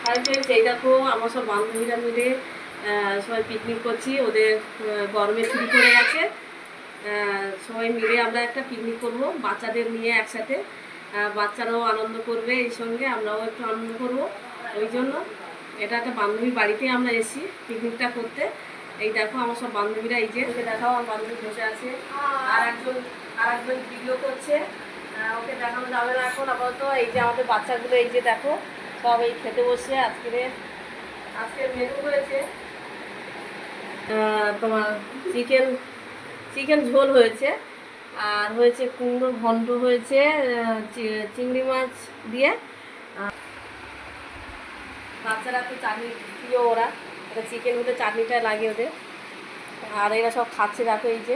Hi friends, এই দেখো আমার সব বান্ধবীরা মিলে সবাই পিকনিক করছি। ওদের গরমে ছুটি পড়ে গেছে। সবাই মিলে আমরা একটা পিকনিক করব বাচ্চাদের নিয়ে একসাথে। বাচ্চারাও আনন্দ করবে, এই সঙ্গে আমরাও একটু আনন্দ করব। ওই জন্য এটা একটা বান্ধবীর বাড়িতে আমরা এসেছি পিকনিকটা করতে। এই দেখো আমার সব বান্ধবীরা, এই যে ওকে দেখাও, আমার বান্ধবী বসে আছে, আর একজন ভিডিও করছে। ওকে দেখানো যাবে না এখন আপাতত। এই যে আমাদের বাচ্চাগুলো, এই যে দেখো সব এই খেতে বসে। আজকের মেনু হয়েছে তোমার চিকেন ঝোল হয়েছে, আর হয়েছে কুমড়ো ঘন্ট হয়েছে চিংড়ি মাছ দিয়ে। বাচ্চারা তো চাটনি প্রিয়, ওরা চিকেন হতে চাটনিটা লাগে ওদের। আর এরা সব খাচ্ছে, দেখো এই যে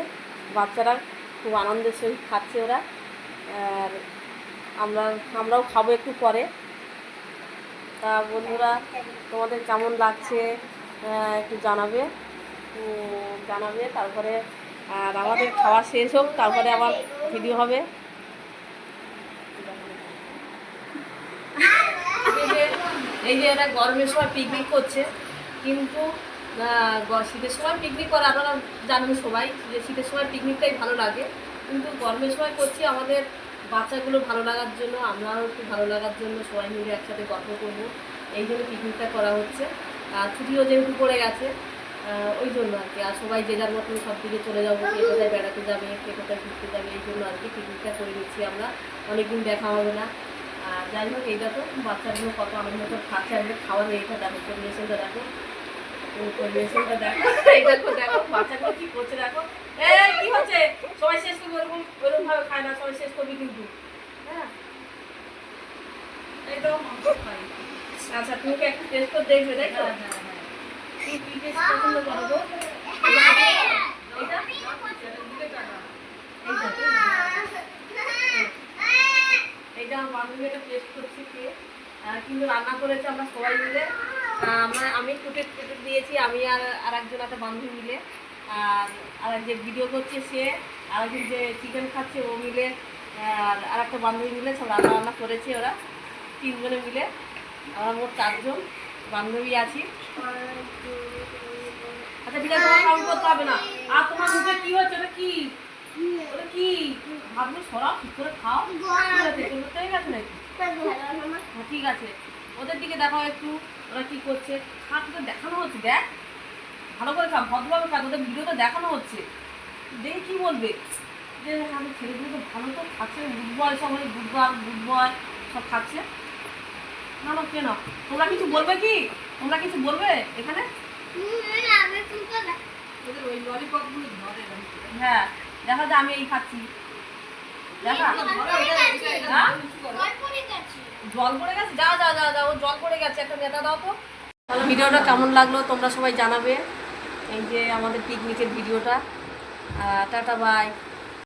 বাচ্চারা খুব আনন্দের সহিত খাচ্ছে ওরা। আর আমরাও খাবো একটু পরে। তা বন্ধুরা, তোমাদের কেমন লাগছে একটু জানাবে। তারপরে আর আমাদের খাওয়া শেষ হোক, তারপরে আবার ভিডিও হবে। এই যে এরা গরমের সময় পিকনিক করছে, কিন্তু শীতের সময় পিকনিক করে আপনারা জানেন সবাই যে শীতের সময় পিকনিকটাই ভালো লাগে, কিন্তু গরমের সময় করছি আমাদের বাচ্চাগুলো ভালো লাগার জন্য, আমরাও একটু ভালো লাগার জন্য সবাই মিলে একসাথে গল্প করবো, এই জন্য পিকনিকটা করা হচ্ছে। আর ছুটিও যেহেতু পড়ে গেছে, ওই জন্য আর কি। আর সবাই যে যার মতন সব দিকে চলে যাবো, কে কোথায় বেড়াতে যাবে, কে কোথায় ঘুরতে যাবে, এই জন্য আর কি পিকনিকটা করে নিচ্ছি আমরা। অনেকদিন দেখা হবে না। আর যাই হোক, এই দেখো বাচ্চাগুলো কত আনন্দ করে খাচ্ছে। আমাদের খাওয়ার এইটা দেখো, পরিবেশনটা দেখো, পরিবেশনটা দেখো। এই দেখো দেখো বাচ্চাগুলো কি করছে দেখো। এই কি হচ্ছে, সবাই শেষ করবি, ওরকম ভাবে খায় না, সবাই শেষ করবি কিন্তু। হ্যাঁ, এই তো খাই। আচ্ছা, তুমি কি একটু টেস্ট করে দেখবে? দেখো তুমি কি টেস্ট পছন্দ করো গো? এইটা আমার বান্ধবী একটা টেস্ট করছি, কিন্তু রান্না করেছে আমরা সবাই মিলে। আমি কুটে দিয়েছি, আমি আর একজন একটা বান্ধবী মিলে। আর যে ভিডিও করছে সে, আর একজন যে চিকেন খাচ্ছে ও মিলে, আর একটা বান্ধবী মিলে সব রান্না করেছে ওরা তিনজনে মিলে। আমরা মোট 4 জন বান্ধবী আছি। আচ্ছা ঠিক আছে, তোমার কাউন্ট করতে হবে না। আর তোমার মুখে কি হচ্ছে, ওটা কি কি ভাবলো সরাও, ঠিক করে খাও। ঠিক আছে নাকি? ঠিক আছে, ওদের দিকে দেখাও একটু, ওরা কি করছে। খাওয়া দেখানো হচ্ছে, দেখ ভালো করে খা, ভদ্রভাবে খা, ওদের ভিডিওটা দেখানো হচ্ছে। দেখে কি বলবে যে আমি ছেলেগুলো তো ভালো তো খাচ্ছে, গুড বয়, সব গুড বয় সব খাচ্ছে। না না, কেন তোমরা কিছু বলবে কি? তোমরা কিছু বলবে এখানে? হ্যাঁ, দেখা যায় আমি এই খাচ্ছি, দেখা জল পড়ে গেছে। যাও যাও যাও যাও, জল পড়ে গেছে, একটা নেতা দাও তো। ভিডিওটা কেমন লাগলো তোমরা সবাই জানাবে। এই যে আমাদের পিকনিকের ভিডিওটা। Tata bye.